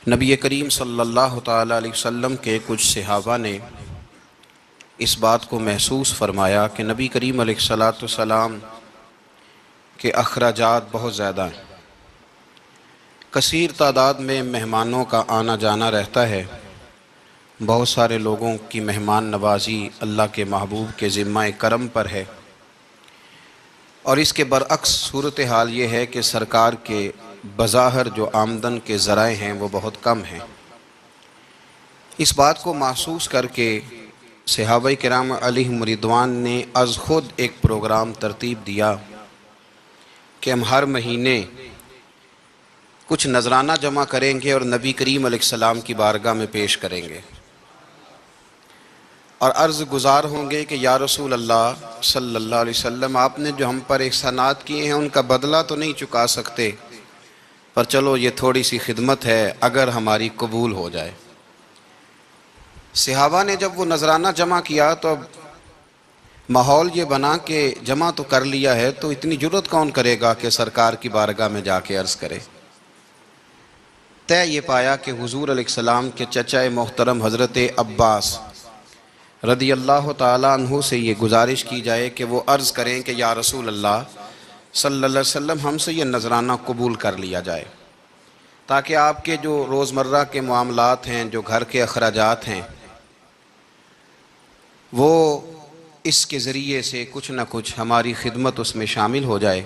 نبی کریم صلی اللہ تعالیٰ علیہ وسلم کے کچھ صحابہ نے اس بات کو محسوس فرمایا کہ نبی کریم علیہ الصلاۃ والسلام کے اخراجات بہت زیادہ ہیں، کثیر تعداد میں مہمانوں کا آنا جانا رہتا ہے، بہت سارے لوگوں کی مہمان نوازی اللہ کے محبوب کے ذمہ کرم پر ہے، اور اس کے برعکس صورتحال یہ ہے کہ سرکار کے بظاہر جو آمدن کے ذرائع ہیں وہ بہت کم ہیں۔ اس بات کو محسوس کر کے صحابہ کرام علیہم رضوان نے از خود ایک پروگرام ترتیب دیا کہ ہم ہر مہینے کچھ نذرانہ جمع کریں گے اور نبی کریم علیہ السلام کی بارگاہ میں پیش کریں گے، اور عرض گزار ہوں گے کہ یا رسول اللہ صلی اللہ علیہ وسلم، آپ نے جو ہم پر احسانات کیے ہیں ان کا بدلہ تو نہیں چکا سکتے، پر چلو یہ تھوڑی سی خدمت ہے اگر ہماری قبول ہو جائے۔ صحابہ نے جب وہ نذرانہ جمع کیا تو اب ماحول یہ بنا کہ جمع تو کر لیا ہے تو اتنی جرت کون کرے گا کہ سرکار کی بارگاہ میں جا کے عرض کرے۔ طے یہ پایا کہ حضور علیہ السلام کے چچا محترم حضرت عباس رضی اللہ تعالیٰ عنہ سے یہ گزارش کی جائے کہ وہ عرض کریں کہ یا رسول اللہ صلی اللہ علیہ وسلم، ہم سے یہ نذرانہ قبول کر لیا جائے، تاکہ آپ کے جو روزمرہ کے معاملات ہیں، جو گھر کے اخراجات ہیں، وہ اس کے ذریعے سے کچھ نہ کچھ ہماری خدمت اس میں شامل ہو جائے۔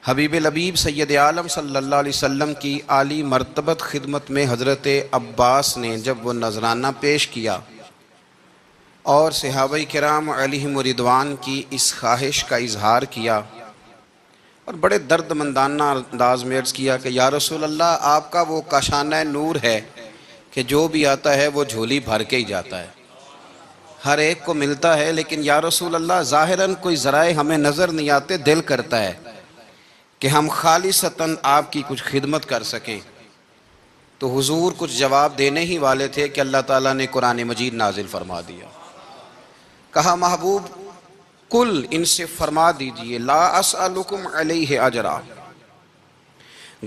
حبیب لبیب سید عالم صلی اللہ علیہ وسلم کی عالی مرتبت خدمت میں حضرت عباس نے جب وہ نذرانہ پیش کیا اور صحابہ کرام علیہم رضوان کی اس خواہش کا اظہار کیا اور بڑے درد مندانہ انداز میں عرض کیا کہ یا رسول اللہ، آپ کا وہ کاشانہ نور ہے کہ جو بھی آتا ہے وہ جھولی بھر کے ہی جاتا ہے، ہر ایک کو ملتا ہے، لیکن یا رسول اللہ ظاہراً کوئی ذرائع ہمیں نظر نہیں آتے، دل کرتا ہے کہ ہم خالصتاً آپ کی کچھ خدمت کر سکیں۔ تو حضور کچھ جواب دینے ہی والے تھے کہ اللہ تعالیٰ نے قرآن مجید نازل فرما دیا۔ کہا محبوب کل ان سے فرما دیجئے لا اسألکم علیہ اجرا،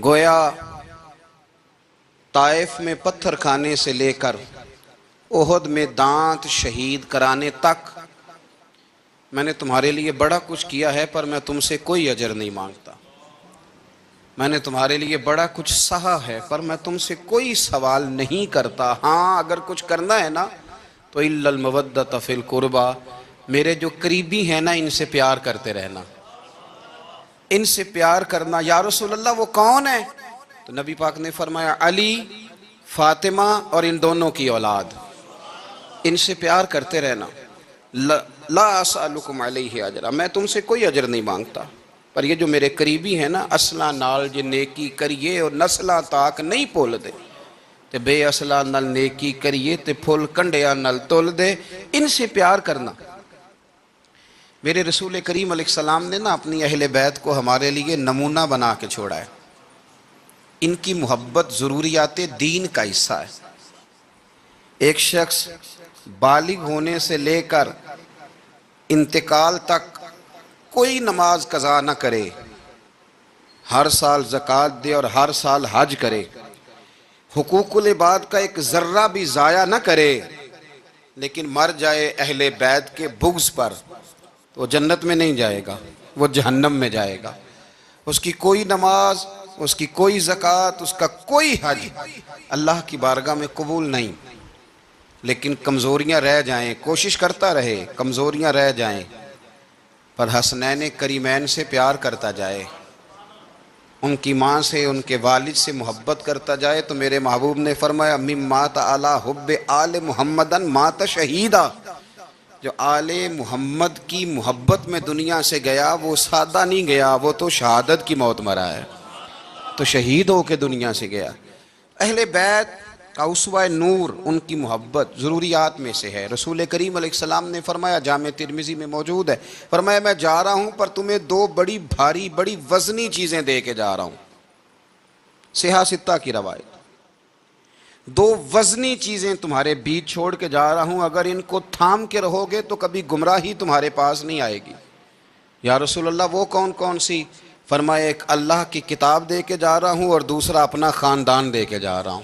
گویا طائف میں پتھر کھانے سے لے کر احد میں دانت شہید کرانے تک میں نے تمہارے لیے بڑا کچھ کیا ہے، پر میں تم سے کوئی اجر نہیں مانگتا۔ میں نے تمہارے لیے بڑا کچھ سہا ہے، پر میں تم سے کوئی سوال نہیں کرتا۔ ہاں اگر کچھ کرنا ہے نا تو الا المودۃ فی القربی، میرے جو قریبی ہیں نا ان سے پیار کرتے رہنا، ان سے پیار کرنا۔ یا رسول اللہ وہ کون ہے؟ تو نبی پاک نے فرمایا علی، فاطمہ اور ان دونوں کی اولاد، ان سے پیار کرتے رہنا۔ لا اسألکم علیہ اجرا، میں تم سے کوئی اجر نہیں مانگتا، پر یہ جو میرے قریبی ہیں نا، اصلاں نال جے نیکی کریے اور نسلاں تاک نہیں پول دے، تے بے اصلاں نال نیکی کریے تے پھول کنڈیاں نال تول دے، ان سے پیار کرنا۔ میرے رسول کریم علیہ السلام نے نا اپنی اہل بیت کو ہمارے لیے نمونہ بنا کے چھوڑا ہے۔ ان کی محبت ضروریات دین کا حصہ ہے۔ ایک شخص بالغ ہونے سے لے کر انتقال تک کوئی نماز قضا نہ کرے، ہر سال زکوٰۃ دے اور ہر سال حج کرے، حقوق العباد کا ایک ذرہ بھی ضائع نہ کرے، لیکن مر جائے اہل بیت کے بغض پر، تو وہ جنت میں نہیں جائے گا، وہ جہنم میں جائے گا۔ اس کی کوئی نماز، اس کی کوئی زکوٰۃ، اس کا کوئی حج اللہ کی بارگاہ میں قبول نہیں۔ لیکن کمزوریاں رہ جائیں، کوشش کرتا رہے، کمزوریاں رہ جائیں، پر حسنین کریمین سے پیار کرتا جائے، ان کی ماں سے، ان کے والد سے محبت کرتا جائے، تو میرے محبوب نے فرمایا مم مات علی حب آل محمدن مات شہیدا، جو آل محمد کی محبت میں دنیا سے گیا وہ سادہ نہیں گیا، وہ تو شہادت کی موت مرا ہے، تو شہید ہو کے دنیا سے گیا۔ اہل بیت کا اسوہ نور ان کی محبت ضروریات میں سے ہے۔ رسول کریم علیہ السلام نے فرمایا، جامع ترمذی میں موجود ہے، فرمایا میں جا رہا ہوں پر تمہیں دو بڑی بھاری بڑی وزنی چیزیں دے کے جا رہا ہوں۔ صحیح ستہ کی روایت، دو وزنی چیزیں تمہارے بیچ چھوڑ کے جا رہا ہوں، اگر ان کو تھام کے رہو گے تو کبھی گمراہی تمہارے پاس نہیں آئے گی۔ یا رسول اللہ وہ کون کون سی؟ فرمایا ایک اللہ کی کتاب دے کے جا رہا ہوں اور دوسرا اپنا خاندان دے کے جا رہا ہوں۔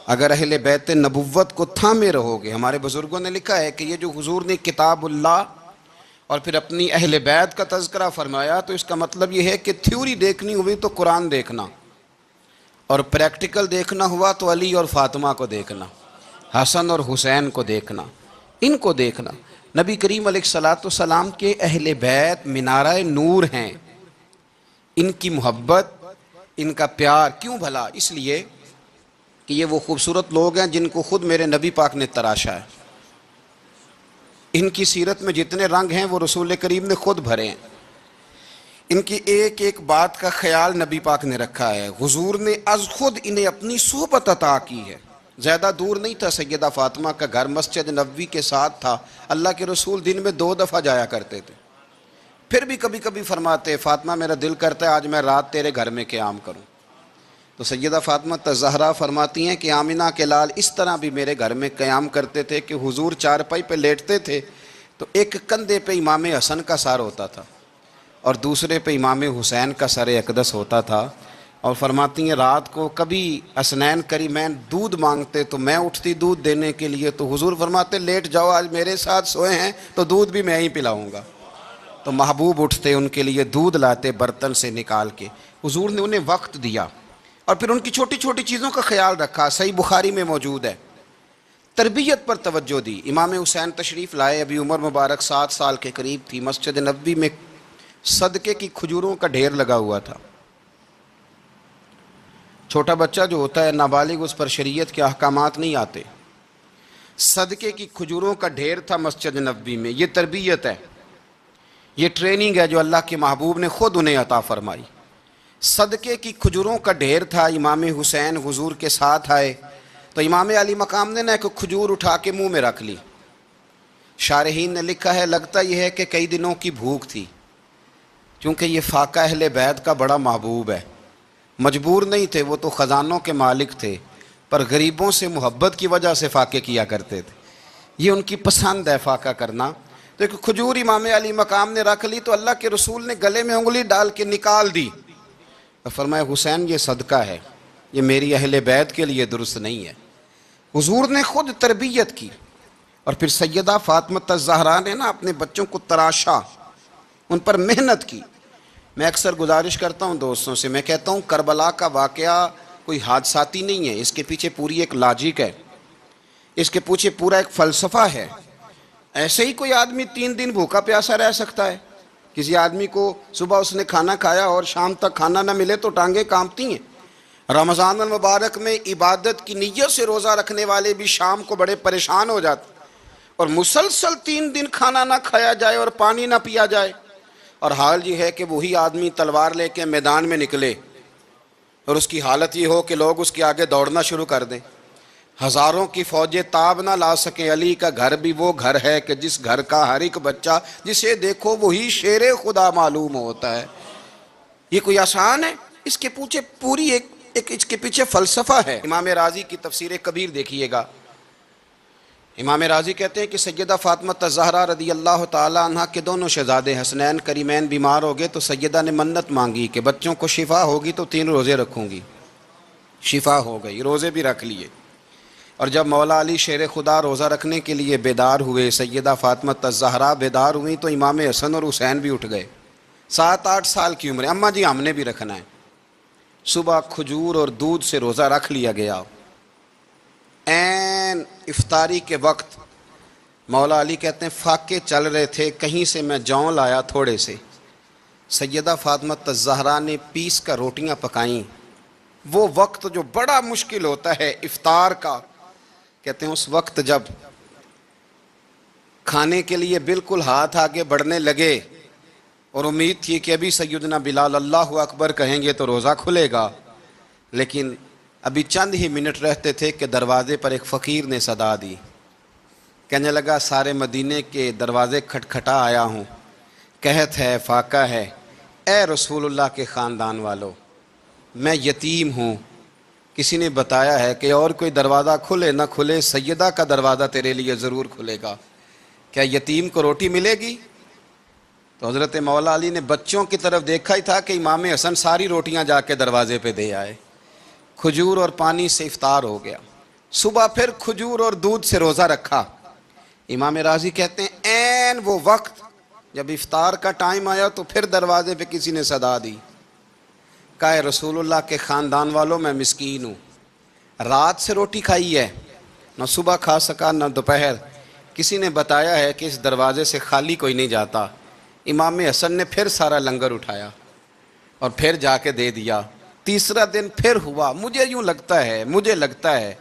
اگر اہل بیت نبوت کو تھامے رہو گے، ہمارے بزرگوں نے لکھا ہے کہ یہ جو حضور نے کتاب اللہ اور پھر اپنی اہل بیت کا تذکرہ فرمایا، تو اس کا مطلب یہ ہے کہ تھیوری دیکھنی ہوئی تو قرآن دیکھنا، اور پریکٹیکل دیکھنا ہوا تو علی اور فاطمہ کو دیکھنا، حسن اور حسین کو دیکھنا، ان کو دیکھنا۔ نبی کریم علیہ الصلوۃ والسلام کے اہل بیت مینارہ نور ہیں، ان کی محبت، ان کا پیار کیوں بھلا؟ اس لیے کہ یہ وہ خوبصورت لوگ ہیں جن کو خود میرے نبی پاک نے تراشا ہے۔ ان کی سیرت میں جتنے رنگ ہیں وہ رسول کریم نے خود بھرے ہیں۔ ان کی ایک ایک بات کا خیال نبی پاک نے رکھا ہے۔ حضور نے از خود انہیں اپنی صحبت عطا کی ہے۔ زیادہ دور نہیں تھا سیدہ فاطمہ کا گھر، مسجد نبوی کے ساتھ تھا۔ اللہ کے رسول دن میں 2 دفعہ جایا کرتے تھے۔ پھر بھی کبھی کبھی فرماتے فاطمہ میرا دل کرتا ہے آج میں رات تیرے گھر میں قیام کروں، تو سیدہ فاطمہ الزہرا فرماتی ہیں کہ آمنہ کے لال اس طرح بھی میرے گھر میں قیام کرتے تھے کہ حضور چارپائی پہ لیٹتے تھے تو ایک کندھے پہ امام حسن کا سر ہوتا تھا اور دوسرے پہ امام حسین کا سر اقدس ہوتا تھا، اور فرماتی ہیں رات کو کبھی حسنین کریمین دودھ مانگتے تو میں اٹھتی دودھ دینے کے لیے، تو حضور فرماتے لیٹ جاؤ آج میرے ساتھ سوئے ہیں تو دودھ بھی میں ہی پلاؤں گا، تو محبوب اٹھتے ان کے لیے دودھ لاتے برتن سے نکال کے۔ حضور نے انہیں وقت دیا اور پھر ان کی چھوٹی چھوٹی چیزوں کا خیال رکھا۔ صحیح بخاری میں موجود ہے، تربیت پر توجہ دی۔ امام حسین تشریف لائے، ابھی عمر مبارک 7 سال کے قریب تھی، مسجد نبوی میں صدقے کی کھجوروں کا ڈھیر لگا ہوا تھا۔ چھوٹا بچہ جو ہوتا ہے نابالغ، اس پر شریعت کے احکامات نہیں آتے۔ صدقے کی کھجوروں کا ڈھیر تھا مسجد نبوی میں۔ یہ تربیت ہے، یہ ٹریننگ ہے جو اللہ کے محبوب نے خود انہیں عطا فرمائی۔ صدقے کی کھجوروں کا ڈھیر تھا، امام حسین حضور کے ساتھ آئے تو امام علی مقام نے ایک کھجور اٹھا کے منہ میں رکھ لی۔ شارحین نے لکھا ہے لگتا یہ ہے کہ کئی دنوں کی بھوک تھی، کیونکہ یہ فاقہ اہل بیت کا بڑا محبوب ہے۔ مجبور نہیں تھے، وہ تو خزانوں کے مالک تھے، پر غریبوں سے محبت کی وجہ سے فاقے کیا کرتے تھے۔ یہ ان کی پسند ہے فاقہ کرنا۔ تو ایک کھجور امام علی مقام نے رکھ لی تو اللہ کے رسول نے گلے میں انگلی ڈال کے نکال دی اور فرمایا حسین یہ صدقہ ہے، یہ میری اہل بیت کے لیے درست نہیں ہے۔ حضور نے خود تربیت کی، اور پھر سیدہ فاطمہ الزہرا نے اپنے بچوں کو تراشا، ان پر محنت کی۔ میں اکثر گزارش کرتا ہوں دوستوں سے، میں کہتا ہوں کربلا کا واقعہ کوئی حادثاتی نہیں ہے، اس کے پیچھے پوری ایک لاجک ہے، اس کے پیچھے پورا ایک فلسفہ ہے۔ ایسے ہی کوئی آدمی 3 دن بھوکا پیاسا رہ سکتا ہے؟ کسی آدمی کو صبح اس نے کھانا کھایا اور شام تک کھانا نہ ملے تو ٹانگیں کانپتی ہیں۔ رمضان المبارک میں عبادت کی نیت سے روزہ رکھنے والے بھی شام کو بڑے پریشان ہو جاتے، اور مسلسل 3 دن کھانا نہ کھایا جائے اور پانی نہ پیا جائے، اور حال یہ ہے کہ وہی آدمی تلوار لے کے میدان میں نکلے اور اس کی حالت یہ ہو کہ لوگ اس کے آگے دوڑنا شروع کر دیں، ہزاروں کی فوجیں تاب نہ لا سکیں۔ علی کا گھر بھی وہ گھر ہے کہ جس گھر کا ہر ایک بچہ جسے دیکھو وہی شیر خدا معلوم ہوتا ہے۔ یہ کوئی آسان ہے؟ اس کے پیچھے پوری ایک اس کے پیچھے فلسفہ ہے۔ امام راضی کی تفسیر کبیر دیکھیے گا، امام راضی کہتے ہیں کہ سیدہ فاطمہ الزہرا رضی اللہ تعالی عنہ کے دونوں شہزادے حسنین کریمین بیمار ہو گئے تو سیدہ نے منت مانگی کہ بچوں کو شفا ہوگی تو 3 روزے رکھوں گی۔ شفا ہو گئی، روزے بھی رکھ لیے، اور جب مولا علی شیر خدا روزہ رکھنے کے لیے بیدار ہوئے، سیدہ فاطمہ الزہرا بیدار ہوئیں تو امام حسن اور حسین بھی اٹھ گئے، 7-8 سال کی عمر۔ اماں جی ہم نے بھی رکھنا ہے۔ صبح کھجور اور دودھ سے روزہ رکھ لیا گیا۔ عین افطاری کے وقت مولا علی کہتے ہیں فاقے چل رہے تھے، کہیں سے میں جوں لایا تھوڑے سے، سیدہ فاطمہ الزہرا نے پیس کر روٹیاں پکائیں۔ وہ وقت جو بڑا مشکل ہوتا ہے افطار کا، کہتے ہیں اس وقت جب کھانے کے لیے بالکل ہاتھ آگے بڑھنے لگے اور امید تھی کہ ابھی سیدنا بلال اللہ اکبر کہیں گے تو روزہ کھلے گا، لیکن ابھی چند ہی منٹ رہتے تھے کہ دروازے پر ایک فقیر نے صدا دی، کہنے لگا سارے مدینے کے دروازے کھٹکھٹا آیا ہوں، قحط ہے، فاقہ ہے، اے رسول اللہ کے خاندان والو میں یتیم ہوں، کسی نے بتایا ہے کہ اور کوئی دروازہ کھلے نہ کھلے سیدہ کا دروازہ تیرے لیے ضرور کھلے گا، کیا یتیم کو روٹی ملے گی؟ تو حضرت مولا علی نے بچوں کی طرف دیکھا ہی تھا کہ امام حسن ساری روٹیاں جا کے دروازے پہ دے آئے، کھجور اور پانی سے افطار ہو گیا۔ صبح پھر کھجور اور دودھ سے روزہ رکھا۔ امام راضی کہتے ہیں عین وہ وقت جب افطار کا ٹائم آیا تو پھر دروازے پہ کسی نے صدا دی، کہا رسول اللہ کے خاندان والوں میں مسکین ہوں، رات سے روٹی کھائی ہے، نہ صبح کھا سکا نہ دوپہر، کسی نے بتایا ہے کہ اس دروازے سے خالی کوئی نہیں جاتا۔ امام حسن نے پھر سارا لنگر اٹھایا اور پھر جا کے دے دیا۔ تیسرا دن پھر ہوا۔ مجھے لگتا ہے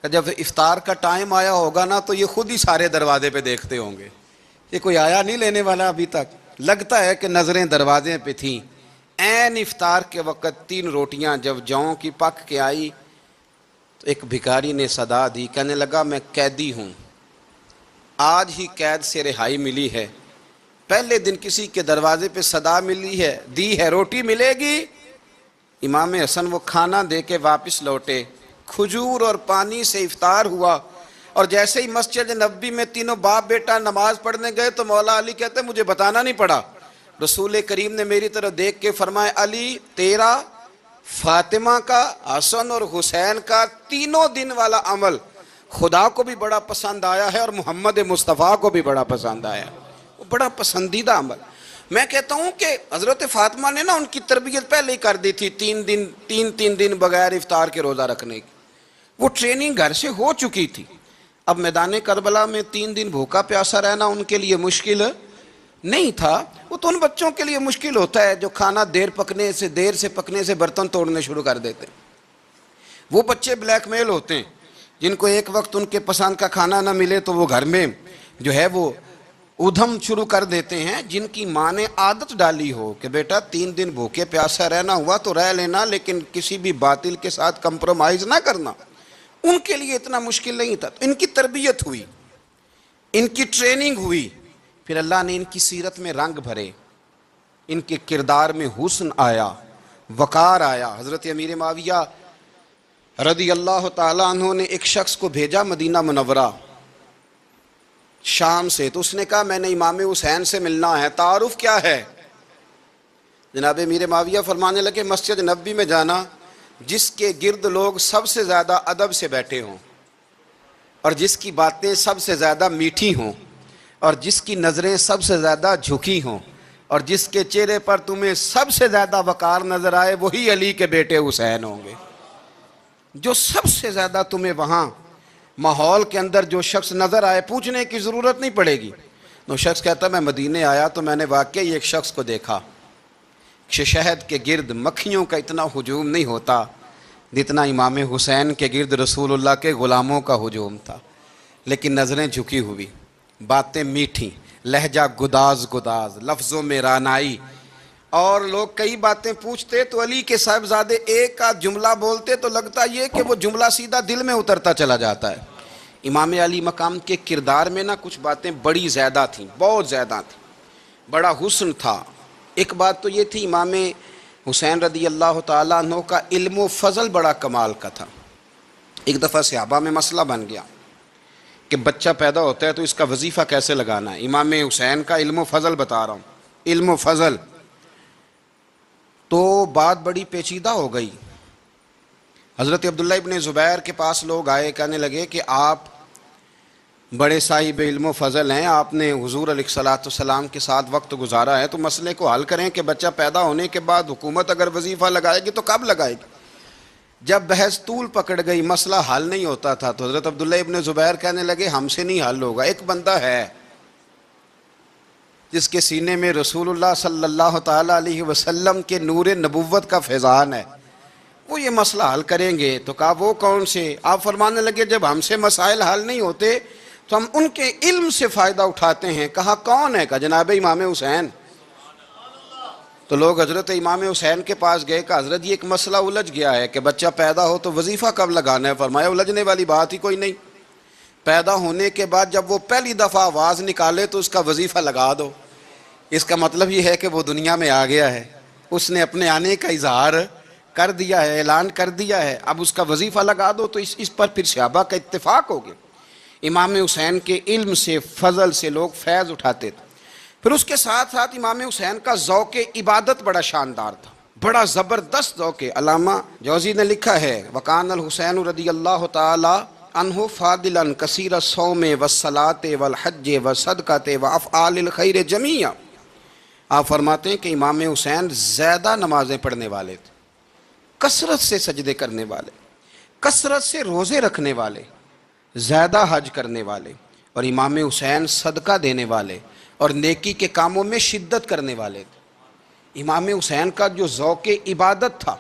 کہ جب افطار کا ٹائم آیا ہوگا نا تو یہ خود ہی سارے دروازے پہ دیکھتے ہوں گے، یہ کوئی آیا نہیں لینے والا ابھی تک۔ لگتا ہے کہ نظریں دروازے پہ تھیں۔ عین افطار کے وقت 3 روٹیاں جب جاؤں کی پک کے آئی تو ایک بھکاری نے صدا دی، کہنے لگا میں قیدی ہوں، آج ہی قید سے رہائی ملی ہے، پہلے دن کسی کے دروازے پہ صدا دی ہے روٹی ملے گی۔ امام حسن وہ کھانا دے کے واپس لوٹے، کھجور اور پانی سے افطار ہوا، اور جیسے ہی مسجد نبوی میں تینوں باپ بیٹا نماز پڑھنے گئے تو مولا علی کہتے مجھے بتانا نہیں پڑا، رسول کریم نے میری طرف دیکھ کے فرمایا علی تیرا، فاطمہ کا، حسن اور حسین کا 3 دن والا عمل خدا کو بھی بڑا پسند آیا ہے اور محمد مصطفیٰ کو بھی بڑا پسند آیا، وہ بڑا پسندیدہ عمل۔ میں کہتا ہوں کہ حضرت فاطمہ نے نا ان کی تربیت پہلے ہی کر دی تھی، 3 دن بغیر افطار کے روزہ رکھنے کی، وہ ٹریننگ گھر سے ہو چکی تھی۔ اب میدان کربلا میں 3 دن بھوکا پیاسا رہنا ان کے لیے مشکل نہیں تھا، وہ تو ان بچوں کے لیے مشکل ہوتا ہے جو کھانا دیر سے پکنے سے برتن توڑنے شروع کر دیتے ہیں۔ وہ بچے بلیک میل ہوتے ہیں جن کو ایک وقت ان کے پسند کا کھانا نہ ملے تو وہ گھر میں جو ہے وہ ادھم شروع کر دیتے ہیں، جن کی ماں نے عادت ڈالی ہو کہ بیٹا 3 دن بھوکے پیاسا رہنا ہوا تو رہ لینا، لیکن کسی بھی باطل کے ساتھ کمپرومائز نہ کرنا، ان کے لیے اتنا مشکل نہیں تھا۔ تو ان کی تربیت ہوئی، ان کی ٹریننگ ہوئی، پھر اللہ نے ان کی سیرت میں رنگ بھرے، ان کے کردار میں حسن آیا، وقار آیا۔ حضرت امیر معاویہ رضی اللہ تعالیٰ عنہ نے ایک شخص کو بھیجا مدینہ منورہ شام سے، تو اس نے کہا میں نے امام حسین سے ملنا ہے، تعارف کیا ہے؟ جناب امیر معاویہ فرمانے لگے مسجد نبوی میں جانا جس کے گرد لوگ سب سے زیادہ ادب سے بیٹھے ہوں، اور جس کی باتیں سب سے زیادہ میٹھی ہوں، اور جس کی نظریں سب سے زیادہ جھکی ہوں، اور جس کے چہرے پر تمہیں سب سے زیادہ وقار نظر آئے، وہی علی کے بیٹے حسین ہوں گے۔ جو سب سے زیادہ تمہیں وہاں ماحول کے اندر جو شخص نظر آئے، پوچھنے کی ضرورت نہیں پڑے گی۔ وہ شخص کہتا میں مدینے آیا تو میں نے واقعی ایک شخص کو دیکھا، شہد کے گرد مکھیوں کا اتنا ہجوم نہیں ہوتا جتنا امام حسین کے گرد رسول اللہ کے غلاموں کا ہجوم تھا، لیکن نظریں جھکی ہوئی، باتیں میٹھی، لہجہ گداز لفظوں میں رانائی، اور لوگ کئی باتیں پوچھتے تو علی کے صاحبزادے ایک آدھ جملہ بولتے تو لگتا یہ کہ وہ جملہ سیدھا دل میں اترتا چلا جاتا ہے۔ امام علی مقام کے کردار میں نا کچھ باتیں بڑی زیادہ تھیں، بہت زیادہ تھیں، بڑا حسن تھا۔ ایک بات تو یہ تھی امام حسین رضی اللہ تعالیٰ عنہ کا علم و فضل بڑا کمال کا تھا۔ ایک دفعہ صحابہ میں مسئلہ بن گیا کہ بچہ پیدا ہوتا ہے تو اس کا وظیفہ کیسے لگانا ہے۔ امام حسین کا علم و فضل بتا رہا ہوں، علم و فضل، تو بات بڑی پیچیدہ ہو گئی۔ حضرت عبداللہ ابن زبیر کے پاس لوگ آئے، کہنے لگے کہ آپ بڑے صاحب علم و فضل ہیں، آپ نے حضور علیہ الصلوۃ والسلام کے ساتھ وقت گزارا ہے، تو مسئلے کو حل کریں کہ بچہ پیدا ہونے کے بعد حکومت اگر وظیفہ لگائے گی تو کب لگائے گی۔ جب بحث طول پکڑ گئی، مسئلہ حل نہیں ہوتا تھا، تو حضرت عبداللہ ابن زبیر کہنے لگے ہم سے نہیں حل ہوگا، ایک بندہ ہے جس کے سینے میں رسول اللہ صلی اللہ تعالیٰ علیہ وسلم کے نور نبوت کا فیضان ہے، وہ یہ مسئلہ حل کریں گے۔ تو کہا وہ کون سے؟ آپ فرمانے لگے جب ہم سے مسائل حل نہیں ہوتے تو ہم ان کے علم سے فائدہ اٹھاتے ہیں۔ کہا کون ہے؟ کہا جناب امام حسین۔ تو لوگ حضرت امام حسین کے پاس گئے، کہ حضرت یہ ایک مسئلہ الجھ گیا ہے کہ بچہ پیدا ہو تو وظیفہ کب لگانا ہے؟ فرمایا الجھنے والی بات ہی کوئی نہیں، پیدا ہونے کے بعد جب وہ پہلی دفعہ آواز نکالے تو اس کا وظیفہ لگا دو۔ اس کا مطلب یہ ہے کہ وہ دنیا میں آ گیا ہے، اس نے اپنے آنے کا اظہار کر دیا ہے، اعلان کر دیا ہے، اب اس کا وظیفہ لگا دو۔ تو اس پر پھر صحابہ کا اتفاق ہو گیا۔ امام حسین کے علم سے، فضل سے لوگ فیض اٹھاتے تھے۔ پھر اس کے ساتھ ساتھ امام حسین کا ذوق عبادت بڑا شاندار تھا، بڑا زبردست ذوق۔ علامہ جوزی نے لکھا ہے وکان الحسین رضی اللہ تعالی عنہ فاضلا کثیر الصوم والصلاۃ والحج والصدقۃ وافعال الخیر جمیعا۔ آپ فرماتے ہیں کہ امام حسین زیادہ نمازیں پڑھنے والے تھے، کثرت سے سجدے کرنے والے، کثرت سے روزے رکھنے والے، زیادہ حج کرنے والے، اور امام حسین صدقہ دینے والے اور نیکی کے کاموں میں شدت کرنے والے تھے۔ امام حسین کا جو ذوق عبادت تھا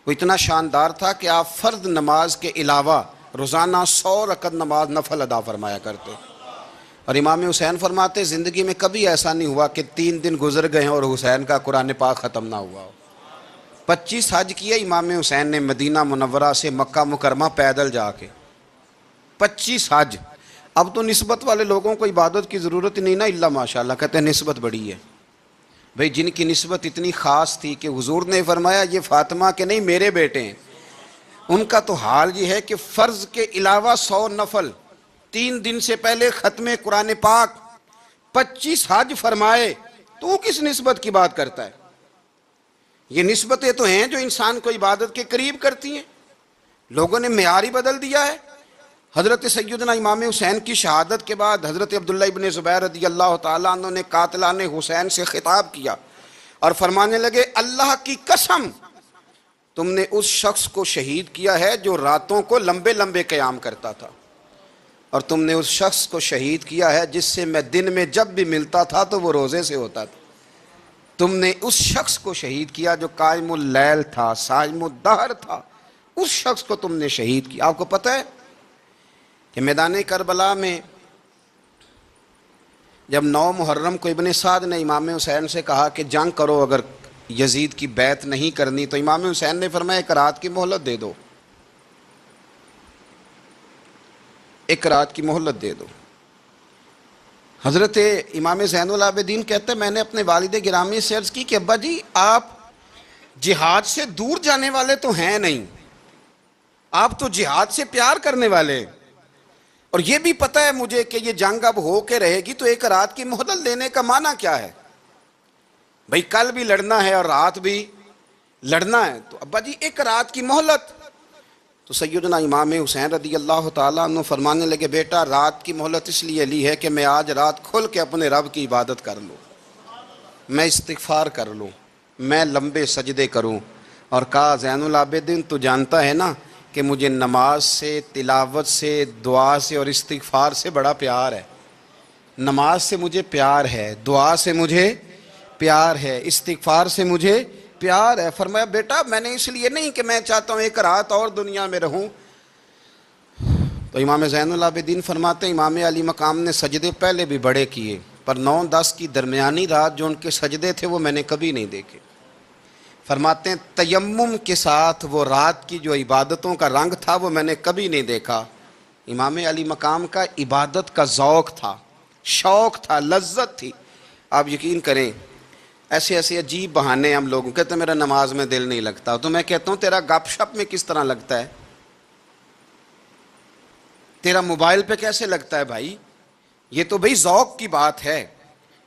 وہ اتنا شاندار تھا کہ آپ فرض نماز کے علاوہ روزانہ 100 رکعت نماز نفل ادا فرمایا کرتے، اور امام حسین فرماتے زندگی میں کبھی ایسا نہیں ہوا کہ 3 دن گزر گئے ہیں اور حسین کا قرآن پاک ختم نہ ہوا ہو۔ 25 حج کیا امام حسین نے مدینہ منورہ سے مکہ مکرمہ پیدل جا کے، 25 حج۔ اب تو نسبت والے لوگوں کو عبادت کی ضرورت نہیں نا، اللہ ماشاءاللہ کہتے ہیں نسبت بڑی ہے۔ بھئی جن کی نسبت اتنی خاص تھی کہ حضور نے فرمایا یہ فاطمہ کے نہیں میرے بیٹے ہیں، ان کا تو حال یہ ہے کہ فرض کے علاوہ 100 نفل، 3 دن سے پہلے ختم قرآن پاک، 25 حج فرمائے، تو کس نسبت کی بات کرتا ہے؟ یہ نسبتیں تو ہیں جو انسان کو عبادت کے قریب کرتی ہیں۔ لوگوں نے معیار ہی بدل دیا ہے۔ حضرت سیدنا امام حسین کی شہادت کے بعد حضرت عبداللہ ابن زبیر رضی اللہ تعالیٰ عنہ نے قاتلان حسین سے خطاب کیا اور فرمانے لگے اللہ کی قسم تم نے اس شخص کو شہید کیا ہے جو راتوں کو لمبے لمبے قیام کرتا تھا، اور تم نے اس شخص کو شہید کیا ہے جس سے میں دن میں جب بھی ملتا تھا تو وہ روزے سے ہوتا تھا۔ تم نے اس شخص کو شہید کیا جو قائم اللیل تھا، صائم الدہر تھا، اس شخص کو تم نے شہید کیا۔ آپ کو پتہ ہے کہ میدان کربلا میں جب 9 محرم کو ابن سعد نے امام حسین سے کہا کہ جنگ کرو اگر یزید کی بیعت نہیں کرنی، تو امام حسین نے فرمایا 1 رات کی مہلت دے دو، 1 رات کی مہلت دے دو۔ حضرت امام زین العابدین کہتے ہیں میں نے اپنے والد گرامی سے عرض کی کہ ابا جی آپ جہاد سے دور جانے والے تو ہیں نہیں، آپ تو جہاد سے پیار کرنے والے، اور یہ بھی پتہ ہے مجھے کہ یہ جنگ اب ہو کے رہے گی، تو 1 رات کی مہلت لینے کا معنی کیا ہے؟ بھئی کل بھی لڑنا ہے اور رات بھی لڑنا ہے، تو ابا جی 1 رات کی مہلت۔ تو سیدنا امام حسین رضی اللہ تعالیٰ عنہ فرمانے لگے بیٹا رات کی مہلت اس لیے لی ہے کہ میں آج رات کھل کے اپنے رب کی عبادت کر لوں، میں استغفار کر لوں، میں لمبے سجدے کروں۔ اور کہا زین العابدین تو جانتا ہے نا کہ مجھے نماز سے، تلاوت سے، دعا سے اور استغفار سے بڑا پیار ہے۔ نماز سے مجھے پیار ہے، دعا سے مجھے پیار ہے، استغفار سے مجھے پیار ہے۔ فرمایا بیٹا میں نے اس لیے نہیں کہ میں چاہتا ہوں 1 رات اور دنیا میں رہوں۔ تو امام زین العابدین فرماتے ہیں امام علی مقام نے سجدے پہلے بھی بڑے کیے، پر 9-10 کی درمیانی رات جو ان کے سجدے تھے وہ میں نے کبھی نہیں دیکھے۔ فرماتے ہیں تیمم کے ساتھ وہ رات کی جو عبادتوں کا رنگ تھا وہ میں نے کبھی نہیں دیکھا۔ امام علی مقام کا عبادت کا ذوق تھا، شوق تھا، لذت تھی۔ آپ یقین کریں ایسے ایسے عجیب بہانے ہم لوگوں کہتے ہیں میرا نماز میں دل نہیں لگتا، تو میں کہتا ہوں تیرا گپ شپ میں کس طرح لگتا ہے، تیرا موبائل پہ کیسے لگتا ہے بھائی؟ یہ تو بھائی ذوق کی بات ہے۔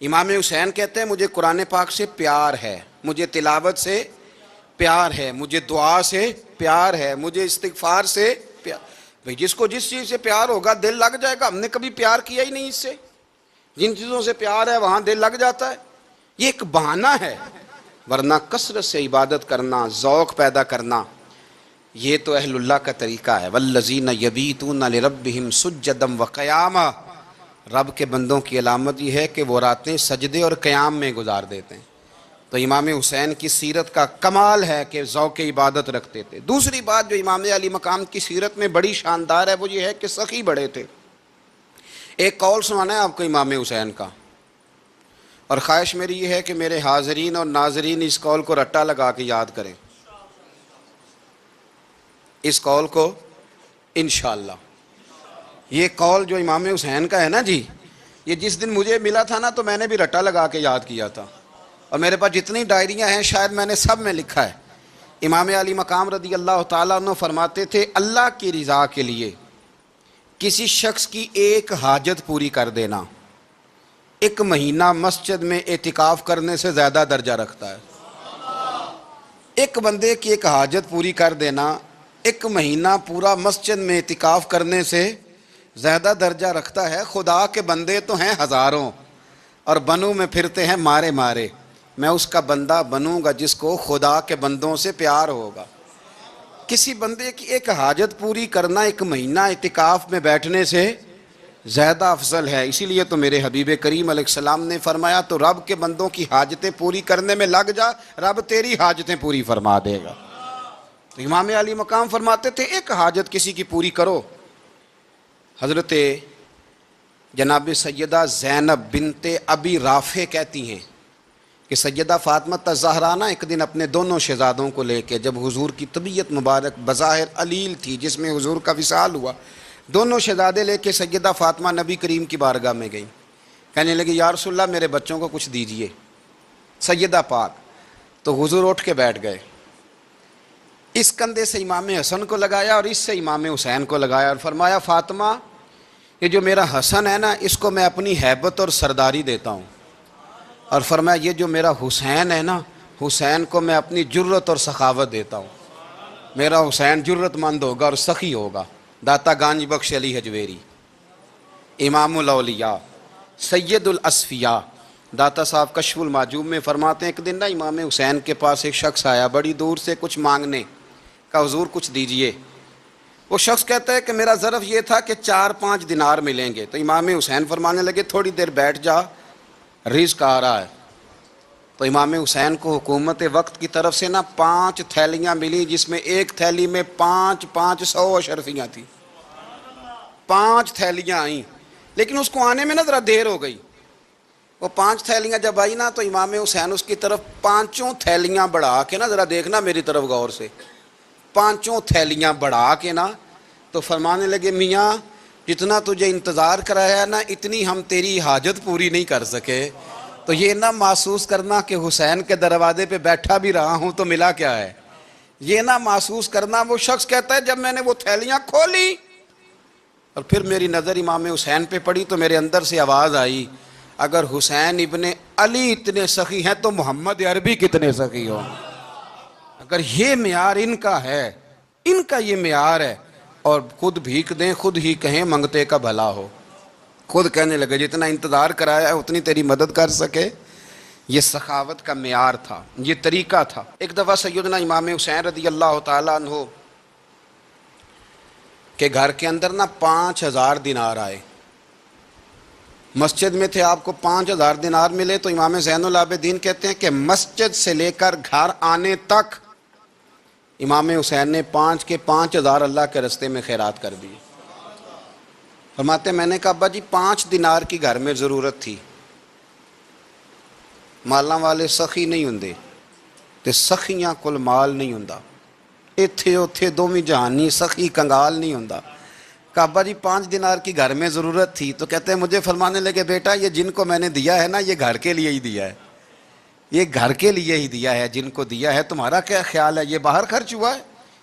امام حسین کہتے ہیں مجھے قرآن پاک سے پیار ہے، مجھے تلاوت سے پیار ہے، مجھے دعا سے پیار ہے، مجھے استغفار سے پیار۔ بھائی جس کو جس چیز سے پیار ہوگا دل لگ جائے گا۔ ہم نے کبھی پیار کیا ہی نہیں اس سے، جن چیزوں سے پیار ہے وہاں دل لگ جاتا ہے۔ یہ ایک بہانہ ہے، ورنہ کثرت سے عبادت کرنا، ذوق پیدا کرنا، یہ تو اہل اللہ کا طریقہ ہے۔ والذین یبیتون لربہم سجدا وقیاما، رب کے بندوں کی علامت یہ ہے کہ وہ راتیں سجدے اور قیام میں گزار دیتے ہیں۔ تو امام حسین کی سیرت کا کمال ہے کہ ذوق عبادت رکھتے تھے۔ دوسری بات جو امام علی مقام کی سیرت میں بڑی شاندار ہے وہ یہ ہے کہ سخی بڑے تھے۔ ایک قول سنانا ہے آپ کو امام حسین کا، اور خواہش میری یہ ہے کہ میرے حاضرین اور ناظرین اس قول کو رٹا لگا کے یاد کریں، اس قول کو انشاءاللہ۔ یہ قول جو امام حسین کا ہے نا جی، یہ جس دن مجھے ملا تھا نا تو میں نے بھی رٹا لگا کے یاد کیا تھا، اور میرے پاس جتنی ڈائریاں ہیں شاید میں نے سب میں لکھا ہے۔ امام علی مقام رضی اللہ تعالیٰ عنہ فرماتے تھے اللہ کی رضا کے لیے کسی شخص کی ایک حاجت پوری کر دینا ایک مہینہ مسجد میں اعتکاف کرنے سے زیادہ درجہ رکھتا ہے۔ ایک بندے کی ایک حاجت پوری کر دینا ایک مہینہ پورا مسجد میں اعتکاف کرنے سے زیادہ درجہ رکھتا ہے۔ خدا کے بندے تو ہیں ہزاروں اور بنوں میں پھرتے ہیں مارے مارے، میں اس کا بندہ بنوں گا جس کو خدا کے بندوں سے پیار ہوگا۔ کسی بندے کی ایک حاجت پوری کرنا ایک مہینہ اعتکاف میں بیٹھنے سے زیادہ افضل ہے۔ اسی لیے تو میرے حبیب کریم علیہ السلام نے فرمایا تو رب کے بندوں کی حاجتیں پوری کرنے میں لگ جا، رب تیری حاجتیں پوری فرما دے گا۔ تو امام علی مقام فرماتے تھے ایک حاجت کسی کی پوری کرو۔ حضرت جناب سیدہ زینب بنت ابی رافع کہتی ہیں کہ سیدہ فاطمہ الزہرا ایک دن اپنے دونوں شہزادوں کو لے کے، جب حضور کی طبیعت مبارک بظاہر علیل تھی جس میں حضور کا وصال ہوا، دونوں شہزادے لے کے سیدہ فاطمہ نبی کریم کی بارگاہ میں گئیں، کہنے لگی یا رسول اللہ میرے بچوں کو کچھ دیجئے سیدہ پاک۔ تو حضور اٹھ کے بیٹھ گئے، اس کندھے سے امام حسن کو لگایا اور اس سے امام حسین کو لگایا اور فرمایا فاطمہ یہ جو میرا حسن ہے نا اس کو میں اپنی ہیبت اور سرداری دیتا ہوں، اور فرمایا یہ جو میرا حسین ہے نا حسین کو میں اپنی جرت اور سخاوت دیتا ہوں، میرا حسین جرت مند ہوگا اور سخی ہوگا۔ داتا گانج بخش علی حجویری، امام الاولیاء، سید الاصفیاء، داتا صاحب کشف المعجوب میں فرماتے ہیں ایک دن نا امام حسین کے پاس ایک شخص آیا بڑی دور سے کچھ مانگنے کا، حضور کچھ دیجئے۔ وہ شخص کہتا ہے کہ میرا ظرف یہ تھا کہ 4-5 دینار ملیں گے۔ تو امام حسین فرمانے لگے تھوڑی دیر بیٹھ جا، رزق آ رہا ہے۔ تو امام حسین کو حکومت وقت کی طرف سے نا 5 تھیلیاں ملی جس میں ایک تھیلی میں 500 اشرفیاں تھیں، 5 تھیلیاں آئیں، لیکن اس کو آنے میں نا ذرا دیر ہو گئی۔ وہ 5 تھیلیاں جب آئی نا تو امام حسین اس کی طرف 5 تھیلیاں بڑھا کے نا، ذرا دیکھنا میری طرف غور سے، 5 تھیلیاں بڑھا کے نا تو فرمانے لگے میاں جتنا تجھے انتظار کرایا نا اتنی ہم تیری حاجت پوری نہیں کر سکے۔ تو یہ نہ محسوس کرنا کہ حسین کے دروازے پہ بیٹھا بھی رہا ہوں تو ملا کیا ہے، یہ نہ محسوس کرنا۔ وہ شخص کہتا ہے جب میں نے وہ تھیلیاں کھولی اور پھر میری نظر امام حسین پہ پڑی تو میرے اندر سے آواز آئی اگر حسین ابن علی اتنے سخی ہیں تو محمد عربی کتنے سخی ہوں۔ اگر یہ معیار ان کا ہے، ان کا یہ معیار ہے، اور خود بھیک دیں خود ہی کہیں منگتے کا بھلا ہو، خود کہنے لگے جتنا انتظار کرایا ہے اتنی تیری مدد کر سکے۔ یہ سخاوت کا معیار تھا، یہ طریقہ تھا۔ ایک دفعہ سیدنا امام حسین رضی اللہ تعالیٰ عنہ کے گھر کے اندر نا 5000 دینار آئے، مسجد میں تھے، آپ کو 5000 دینار ملے تو امام زین العابدین کہتے ہیں کہ مسجد سے لے کر گھر آنے تک امام حسین نے 5000 اللہ کے رستے میں خیرات کر دی۔ فرماتے میں نے کہا ابا جی 5 دینار کی گھر میں ضرورت تھی، مالاں والے سخی نہیں ہوندے تے سخیاں کل مال نہیں ہوندا، ایتھے اوتھے دوویں جہانی سخی کنگال نہیں ہوندا۔ کہا ابا جی 5 دینار کی گھر میں ضرورت تھی، تو کہتے ہیں مجھے فرمانے لگے بیٹا یہ جن کو میں نے دیا ہے نا یہ گھر کے لیے ہی دیا ہے، یہ گھر کے لیے ہی دیا ہے، جن کو دیا ہے تمہارا کیا خیال ہے یہ باہر خرچ ہوا ہے،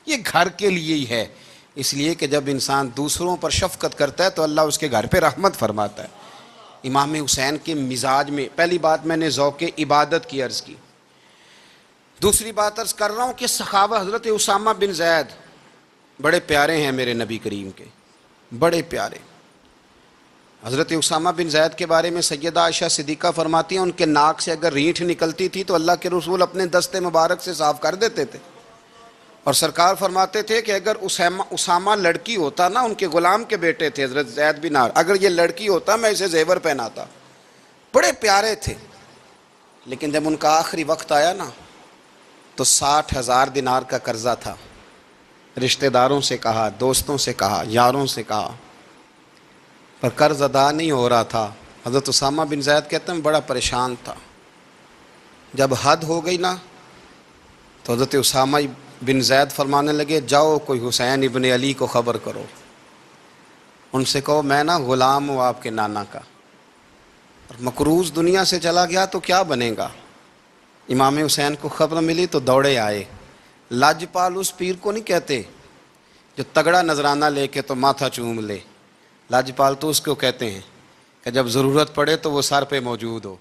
یہ گھر کے لیے ہی ہے۔ اس لیے کہ جب انسان دوسروں پر شفقت کرتا ہے تو اللہ اس کے گھر پہ رحمت فرماتا ہے۔ امام حسین کے مزاج میں پہلی بات میں نے ذوق عبادت کی عرض کی، دوسری بات عرض کر رہا ہوں کہ صحابہ حضرت اسامہ بن زید بڑے پیارے ہیں میرے نبی کریم کے، بڑے پیارے۔ حضرت اسامہ بن زید کے بارے میں سیدہ عائشہ صدیقہ فرماتی ہیں ان کے ناک سے اگر رینٹھ نکلتی تھی تو اللہ کے رسول اپنے دستے مبارک سے صاف کر دیتے تھے، اور سرکار فرماتے تھے کہ اگر اسامہ لڑکی ہوتا نا، ان کے غلام کے بیٹے تھے حضرت زید بن عامر، اگر یہ لڑکی ہوتا میں اسے زیور پہناتا۔ بڑے پیارے تھے، لیکن جب ان کا آخری وقت آیا نا تو 60,000 دینار کا قرضہ تھا، رشتہ داروں سے کہا، دوستوں سے کہا، یاروں سے کہا، پر قرض ادا نہیں ہو رہا تھا۔ حضرت اسامہ بن زید کہتے ہیں بڑا پریشان تھا۔ جب حد ہو گئی نا تو حضرت اسامہ بن زید فرمانے لگے جاؤ کوئی حسین ابن علی کو خبر کرو، ان سے کہو میں نا غلام ہوں آپ کے نانا کا، اور مقروض دنیا سے چلا گیا تو کیا بنے گا۔ امام حسین کو خبر ملی تو دوڑے آئے۔ لاجپال اس پیر کو نہیں کہتے جو تگڑا نذرانہ لے کے تو ماتھا چوم لے، لاجپال تو اس کو کہتے ہیں کہ جب ضرورت پڑے تو وہ سر پہ موجود ہو۔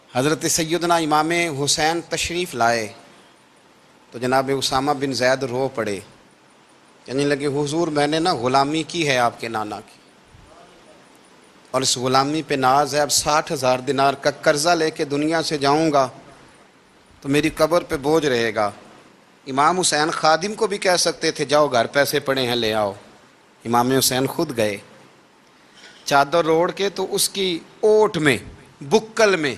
حضرت سیدنا امام حسین تشریف لائے تو جناب اسامہ بن زید رو پڑے، کہنے لگے حضور میں نے نا غلامی کی ہے آپ کے نانا کی، اور اس غلامی پہ ناز ہے، اب 60,000 دینار کا قرضہ لے کے دنیا سے جاؤں گا تو میری قبر پہ بوجھ رہے گا۔ امام حسین خادم کو بھی کہہ سکتے تھے جاؤ گھر پیسے پڑے ہیں لے آؤ، امام حسین خود گئے، چادر اوڑھ کے تو اس کی اوٹ میں بکل میں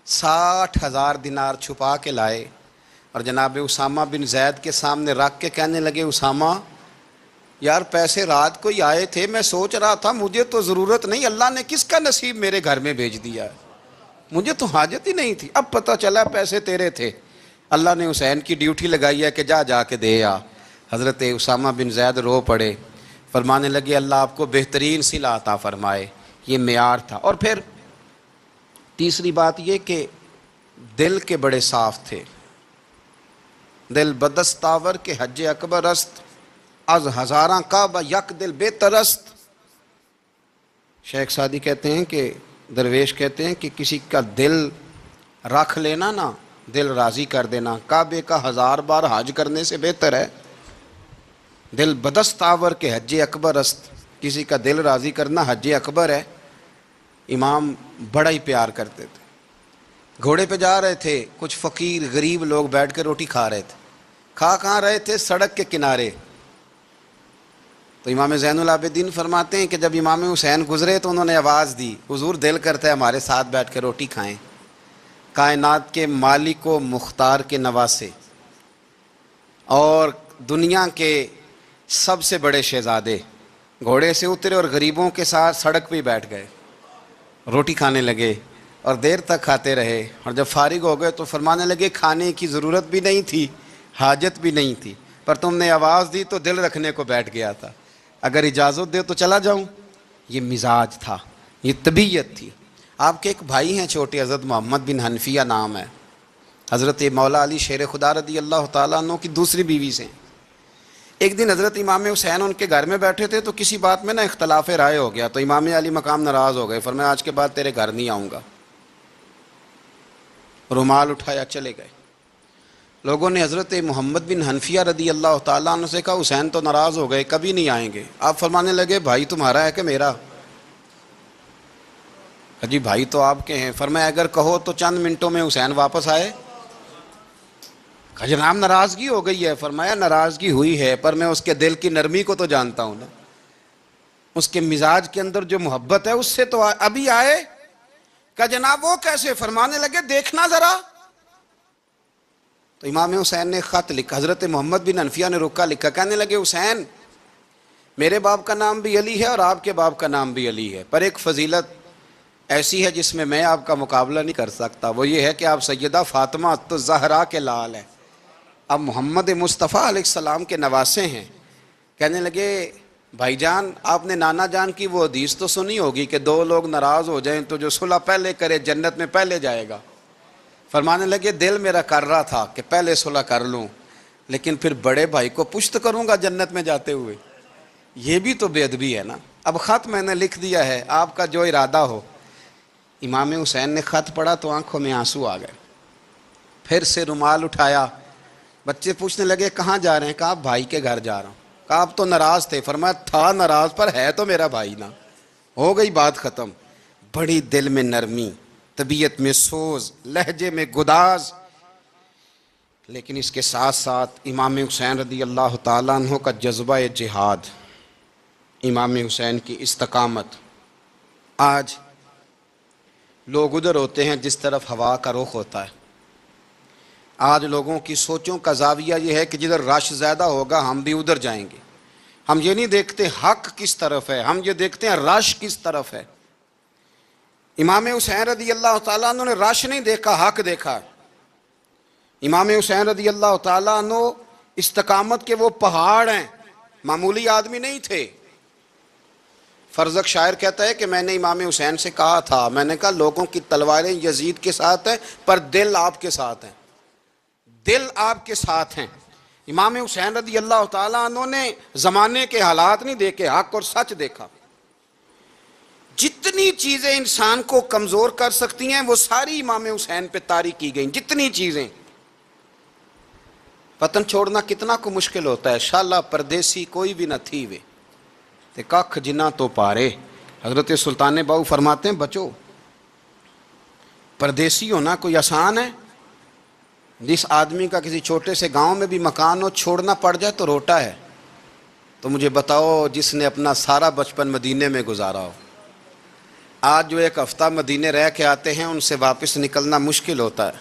60,000 دینار چھپا کے لائے اور جناب اسامہ بن زید کے سامنے رکھ کے کہنے لگے اسامہ یار پیسے رات کو ہی آئے تھے، میں سوچ رہا تھا مجھے تو ضرورت نہیں، اللہ نے کس کا نصیب میرے گھر میں بھیج دیا ہے، مجھے تو حاجت ہی نہیں تھی، اب پتہ چلا پیسے تیرے تھے، اللہ نے حسین کی ڈیوٹی لگائی ہے کہ جا کے دے آ۔ حضرت اسامہ بن زید رو پڑے، فرمانے لگے اللہ آپ کو بہترین صلہ عطا فرمائے، یہ معیار تھا۔ اور پھر تیسری بات یہ کہ دل کے بڑے صاف تھے، دل بدستاور کے حج اکبر است، از ہزاراں کعبہ یک دل بہتر است۔ شیخ سعدی کہتے ہیں کہ درویش کہتے ہیں کہ کسی کا دل رکھ لینا نا، دل راضی کر دینا، کعبے کا 1000 بار حج کرنے سے بہتر ہے۔ دل بدستاور کے حج اکبر است، کسی کا دل راضی کرنا حج اکبر ہے۔ امام بڑا ہی پیار کرتے تھے، گھوڑے پہ جا رہے تھے، کچھ فقیر غریب لوگ بیٹھ کے روٹی کھا رہے تھے، کھا کہاں رہے تھے؟ سڑک کے کنارے۔ تو امام زین العابدین فرماتے ہیں کہ جب امام حسین گزرے تو انہوں نے آواز دی حضور دل کرتا ہے ہمارے ساتھ بیٹھ کے روٹی کھائیں، کائنات کے مالک و مختار کے نواسے اور دنیا کے سب سے بڑے شہزادے گھوڑے سے اترے اور غریبوں کے ساتھ سڑک پہ بیٹھ گئے، روٹی کھانے لگے اور دیر تک کھاتے رہے، اور جب فارغ ہو گئے تو فرمانے لگے کھانے کی ضرورت بھی نہیں تھی، حاجت بھی نہیں تھی، پر تم نے آواز دی تو دل رکھنے کو بیٹھ گیا تھا، اگر اجازت دے تو چلا جاؤں۔ یہ مزاج تھا، یہ طبیعت تھی۔ آپ کے ایک بھائی ہیں چھوٹے، حضرت محمد بن حنفیہ نام ہے، حضرت مولا علی شیر خدا رضی اللہ تعالیٰ عنہ کی دوسری بیوی سے۔ ایک دن حضرت امام حسین ان کے گھر میں بیٹھے تھے تو کسی بات میں نا اختلاف رائے ہو گیا، تو امام علی مقام ناراض ہو گئے، فرمایا آج کے بعد تیرے گھر نہیں آؤں گا، رومال اٹھایا چلے گئے۔ لوگوں نے حضرت محمد بن حنفیہ رضی اللہ تعالیٰ عنہ سے کہا حسین تو ناراض ہو گئے، کبھی نہیں آئیں گے۔ آپ فرمانے لگے بھائی تمہارا ہے کہ میرا؟ جی بھائی تو آپ کے ہیں۔ فرمایا اگر کہو تو چند منٹوں میں حسین واپس آئے؟ جناب ناراضگی ہو گئی ہے۔ فرمایا ناراضگی ہوئی ہے پر میں اس کے دل کی نرمی کو تو جانتا ہوں نا، اس کے مزاج کے اندر جو محبت ہے اس سے تو ابھی آئے۔ کہ جناب وہ کیسے؟ فرمانے لگے دیکھنا ذرا۔ تو امام حسین نے خط لکھا، حضرت محمد بن حنفیہ نے رکا لکھا، کہنے لگے حسین میرے باپ کا نام بھی علی ہے اور آپ کے باپ کا نام بھی علی ہے، پر ایک فضیلت ایسی ہے جس میں آپ کا مقابلہ نہیں کر سکتا، وہ یہ ہے کہ آپ سیدہ فاطمہ الزہرا کے لال ہیں، آپ محمد مصطفیٰ علیہ السلام کے نواسے ہیں۔ کہنے لگے بھائی جان آپ نے نانا جان کی وہ حدیث تو سنی ہوگی کہ دو لوگ ناراض ہو جائیں تو جو صلح پہلے کرے جنت میں پہلے جائے گا۔ فرمانے لگے دل میرا کر رہا تھا کہ پہلے صلح کر لوں، لیکن پھر بڑے بھائی کو پشت کروں گا جنت میں جاتے ہوئے، یہ بھی تو بے ادبی ہے نا۔ اب خط میں نے لکھ دیا ہے، آپ کا جو ارادہ ہو۔ امام حسین نے خط پڑھا تو آنکھوں میں آنسو آ گئے، پھر سے رومال اٹھایا، بچے پوچھنے لگے کہاں جا رہے ہیں؟ کہا بھائی کے گھر جا رہا ہوں۔ کہا آپ تو ناراض تھے؟ فرمایا تھا ناراض پر ہے تو میرا بھائی نا، ہو گئی بات ختم۔ بڑی دل میں نرمی، طبیعت میں سوز، لہجے میں گداز، لیکن اس کے ساتھ ساتھ امام حسین رضی اللہ تعالیٰ عنہ کا جذبہ جہاد، امام حسین کی استقامت۔ آج لوگ ادھر ہوتے ہیں جس طرف ہوا کا رخ ہوتا ہے، آج لوگوں کی سوچوں کا زاویہ یہ ہے کہ جدھر رش زیادہ ہوگا ہم بھی ادھر جائیں گے، ہم یہ نہیں دیکھتے حق کس طرف ہے، ہم یہ دیکھتے ہیں رش کس طرف ہے۔ امام حسین رضی اللہ تعالیٰ عنہ نے رش نہیں دیکھا، حق دیکھا۔ امام حسین رضی اللہ تعالیٰ عنہ استقامت کے وہ پہاڑ ہیں، معمولی آدمی نہیں تھے۔ فرزق شاعر کہتا ہے کہ میں نے امام حسین سے کہا تھا، میں نے کہا لوگوں کی تلواریں یزید کے ساتھ ہیں پر دل آپ کے ساتھ ہیں، دل آپ کے ساتھ ہیں۔ امام حسین رضی اللہ تعالیٰ عنہ نے زمانے کے حالات نہیں دیکھے، حق اور سچ دیکھا۔ جتنی چیزیں انسان کو کمزور کر سکتی ہیں وہ ساری امام حسین پہ طاری کی گئیں، جتنی چیزیں۔ وطن چھوڑنا کتنا کو مشکل ہوتا ہے، شالا پردیسی کوئی بھی نہ تھی وے تے ککھ جنہ تو پارے۔ حضرت سلطان باؤ فرماتے ہیں بچو، پردیسی ہونا کوئی آسان ہے؟ جس آدمی کا کسی چھوٹے سے گاؤں میں بھی مکان ہو، چھوڑنا پڑ جائے تو روٹا ہے۔ تو مجھے بتاؤ جس نے اپنا سارا بچپن مدینے میں گزارا ہو، آج جو ایک ہفتہ مدینے رہ کے آتے ہیں ان سے واپس نکلنا مشکل ہوتا ہے۔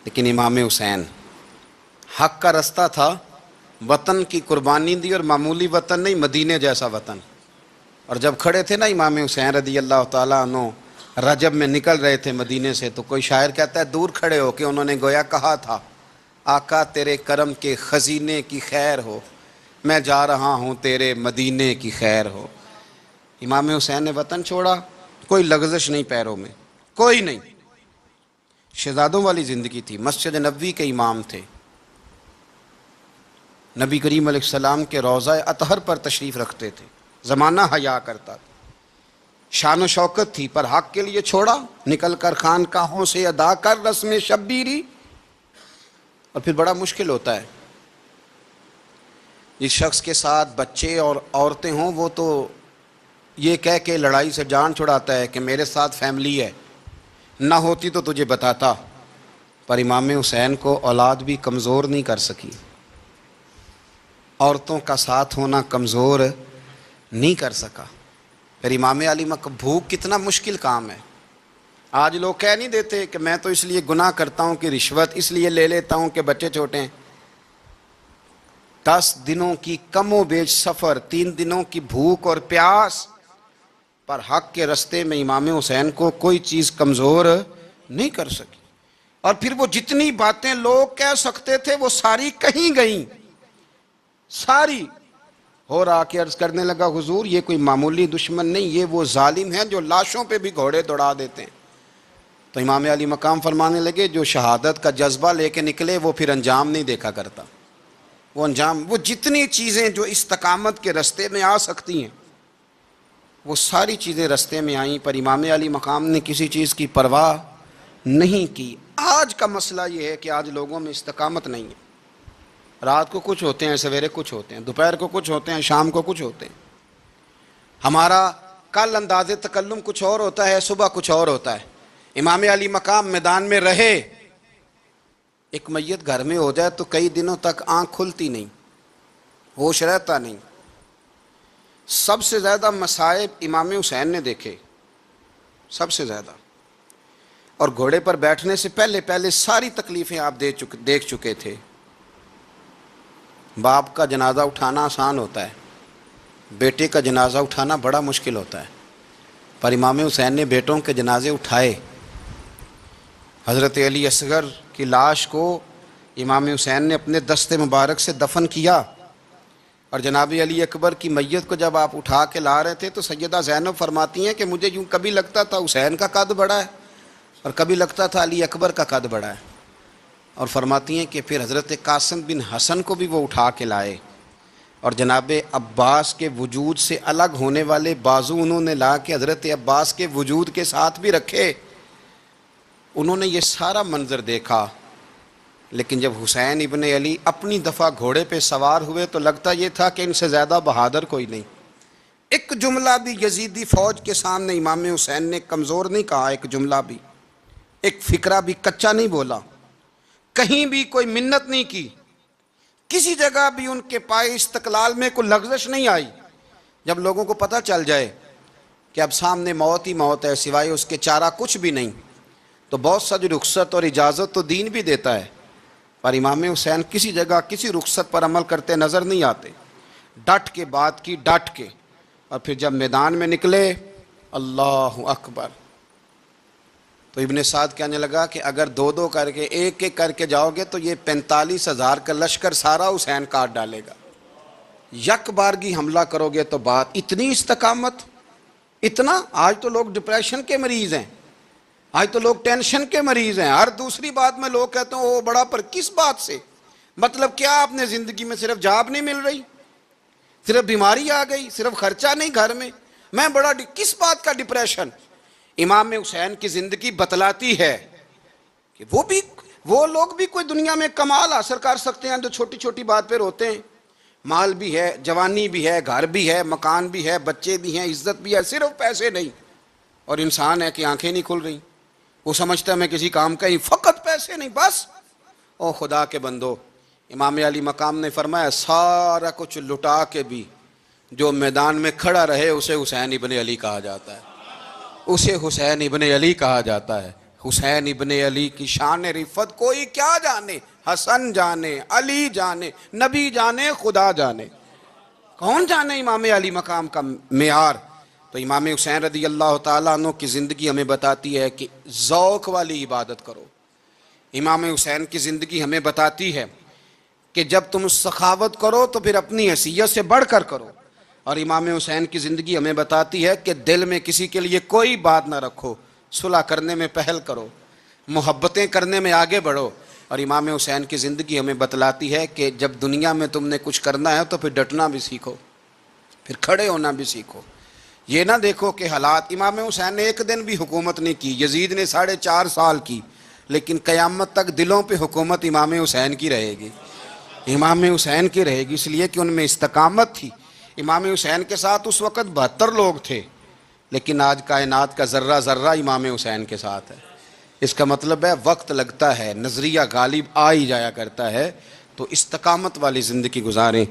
لیکن امام حسین حق کا رستہ تھا، وطن کی قربانی دی، اور معمولی وطن نہیں، مدینے جیسا وطن۔ اور جب کھڑے تھے نا امام حسین رضی اللہ تعالیٰ عنہ رجب میں نکل رہے تھے مدینے سے، تو کوئی شاعر کہتا ہے دور کھڑے ہو کے انہوں نے گویا کہا تھا، آقا تیرے کرم کے خزینے کی خیر ہو، میں جا رہا ہوں تیرے مدینے کی خیر ہو۔ امام حسین نے وطن چھوڑا، کوئی لغزش نہیں پیروں میں، کوئی نہیں۔ شہزادوں والی زندگی تھی، مسجد نبوی کے امام تھے، نبی کریم علیہ السلام کے روضہ اطہر پر تشریف رکھتے تھے، زمانہ حیا کرتا تھا، شان و شوکت تھی، پر حق کے لیے چھوڑا، نکل کر خانقاہوں سے ادا کر رسم شبیری۔ اور پھر بڑا مشکل ہوتا ہے، جس شخص کے ساتھ بچے اور عورتیں ہوں وہ تو یہ کہہ کے لڑائی سے جان چھڑاتا ہے کہ میرے ساتھ فیملی ہے، نہ ہوتی تو تجھے بتاتا۔ پر امام حسین کو اولاد بھی کمزور نہیں کر سکی، عورتوں کا ساتھ ہونا کمزور نہیں کر سکا۔ پھر امام علی بھوک کتنا مشکل کام ہے۔ آج لوگ کہہ نہیں دیتے کہ میں تو اس لیے گناہ کرتا ہوں کہ رشوت اس لیے لے لیتا ہوں کہ بچے چھوٹے ہیں۔ 10 دنوں کی کم و بیش سفر، 3 دنوں کی بھوک اور پیاس، پر حق کے رستے میں امام حسین کو کوئی چیز کمزور نہیں کر سکی۔ اور پھر وہ جتنی باتیں لوگ کہہ سکتے تھے وہ ساری کہیں گئیں، ساری۔ اور آ کے عرض کرنے لگا حضور یہ کوئی معمولی دشمن نہیں، یہ وہ ظالم ہیں جو لاشوں پہ بھی گھوڑے دوڑا دیتے ہیں۔ تو امام علی مقام فرمانے لگے جو شہادت کا جذبہ لے کے نکلے وہ پھر انجام نہیں دیکھا کرتا۔ وہ انجام، وہ جتنی چیزیں جو استقامت کے رستے میں آ سکتی ہیں وہ ساری چیزیں رستے میں آئیں، پر امام علی مقام نے کسی چیز کی پرواہ نہیں کی۔ آج کا مسئلہ یہ ہے کہ آج لوگوں میں استقامت نہیں ہے، رات کو کچھ ہوتے ہیں، سویرے کچھ ہوتے ہیں، دوپہر کو کچھ ہوتے ہیں، شام کو کچھ ہوتے ہیں۔ ہمارا کل انداز تکلم کچھ اور ہوتا ہے، صبح کچھ اور ہوتا ہے۔ امام علی مقام میدان میں رہے، ایک میت گھر میں ہو جائے تو کئی دنوں تک آنکھ کھلتی نہیں، ہوش رہتا نہیں۔ سب سے زیادہ مصائب امام حسین نے دیکھے، سب سے زیادہ، اور گھوڑے پر بیٹھنے سے پہلے پہلے ساری تکلیفیں آپ دیکھ چکے تھے۔ باپ کا جنازہ اٹھانا آسان ہوتا ہے، بیٹے کا جنازہ اٹھانا بڑا مشکل ہوتا ہے، پر امام حسین نے بیٹوں کے جنازے اٹھائے۔ حضرت علی اصغر کی لاش کو امام حسین نے اپنے دست مبارک سے دفن کیا، اور جناب علی اکبر کی میت کو جب آپ اٹھا کے لا رہے تھے تو سیدہ زینب فرماتی ہیں کہ مجھے یوں کبھی لگتا تھا حسین کا قد بڑا ہے اور کبھی لگتا تھا علی اکبر کا قد بڑا ہے۔ اور فرماتی ہیں کہ پھر حضرت قاسم بن حسن کو بھی وہ اٹھا کے لائے، اور جناب عباس کے وجود سے الگ ہونے والے بازو انہوں نے لا کے حضرت عباس کے وجود کے ساتھ بھی رکھے۔ انہوں نے یہ سارا منظر دیکھا، لیکن جب حسین ابن علی اپنی دفعہ گھوڑے پہ سوار ہوئے تو لگتا یہ تھا کہ ان سے زیادہ بہادر کوئی نہیں۔ ایک جملہ بھی یزیدی فوج کے سامنے امام حسین نے کمزور نہیں کہا، ایک جملہ بھی، ایک فقرہ بھی کچا نہیں بولا، کہیں بھی کوئی منت نہیں کی، کسی جگہ بھی ان کے پائے استقلال میں کوئی لغزش نہیں آئی۔ جب لوگوں کو پتہ چل جائے کہ اب سامنے موت ہی موت ہے، سوائے اس کے چارہ کچھ بھی نہیں، تو بہت سا جو رخصت اور اجازت تو دین بھی دیتا ہے، پر امام حسین کسی جگہ کسی رخصت پر عمل کرتے نظر نہیں آتے، ڈٹ کے بات کی، ڈٹ کے۔ اور پھر جب میدان میں نکلے، اللہ اکبر، تو ابن سعد کہنے لگا کہ اگر 2 کر کے، ایک کر کے جاؤ گے تو یہ 45,000 کا لشکر سارا حسین کاٹ ڈالے گا، یک بارگی حملہ کرو گے تو بات۔ اتنی استقامت، اتنا۔ آج تو لوگ ڈپریشن کے مریض ہیں، آج تو لوگ ٹینشن کے مریض ہیں، ہر دوسری بات میں لوگ کہتے ہیں وہ بڑا، پر کس بات سے؟ مطلب کیا آپ نے زندگی میں صرف جاب نہیں مل رہی، صرف بیماری آ گئی، صرف خرچہ نہیں گھر میں؟ میں بڑا کس بات کا ڈپریشن؟ امام حسین کی زندگی بتلاتی ہے کہ وہ لوگ بھی کوئی دنیا میں کمال حاصل کر سکتے ہیں جو چھوٹی چھوٹی بات پہ روتے ہیں. مال بھی ہے، جوانی بھی ہے، گھر بھی ہے، مکان بھی ہے، بچے بھی ہیں، عزت بھی ہے، صرف پیسے نہیں. اور انسان ہے کہ آنکھیں نہیں کھل رہی، وہ سمجھتا ہے میں کسی کام کا ہی، فقط پیسے نہیں بس. او خدا کے بندو، امام علی مقام نے فرمایا سارا کچھ لٹا کے بھی جو میدان میں کھڑا رہے اسے حسین ابن علی کہا جاتا ہے، اسے حسین ابن علی کہا جاتا ہے. حسین ابن علی کی شان رفت کوئی کیا جانے، حسن جانے، علی جانے، نبی جانے، خدا جانے، کون جانے امام علی مقام کا معیار. تو امام حسین رضی اللہ تعالیٰ عنہ کی زندگی ہمیں بتاتی ہے کہ ذوق والی عبادت کرو. امام حسین کی زندگی ہمیں بتاتی ہے کہ جب تم سخاوت کرو تو پھر اپنی حیثیت سے بڑھ کر کرو. اور امام حسین کی زندگی ہمیں بتاتی ہے کہ دل میں کسی کے لیے کوئی بات نہ رکھو، صلح کرنے میں پہل کرو، محبتیں کرنے میں آگے بڑھو. اور امام حسین کی زندگی ہمیں بتلاتی ہے کہ جب دنیا میں تم نے کچھ کرنا ہے تو پھر ڈٹنا بھی سیکھو، پھر کھڑے ہونا بھی سیکھو. یہ نہ دیکھو کہ حالات، امام حسین نے ایک دن بھی حکومت نہیں کی، یزید نے 4.5 سال کی، لیکن قیامت تک دلوں پہ حکومت امام حسین کی رہے گی، امام حسین کی رہے گی، اس لیے کہ ان میں استقامت تھی. امام حسین کے ساتھ اس وقت 72 لوگ تھے، لیکن آج کائنات کا ذرہ ذرہ امام حسین کے ساتھ ہے. اس کا مطلب ہے وقت لگتا ہے، نظریہ غالب آ ہی جایا کرتا ہے. تو استقامت والی زندگی گزاریں.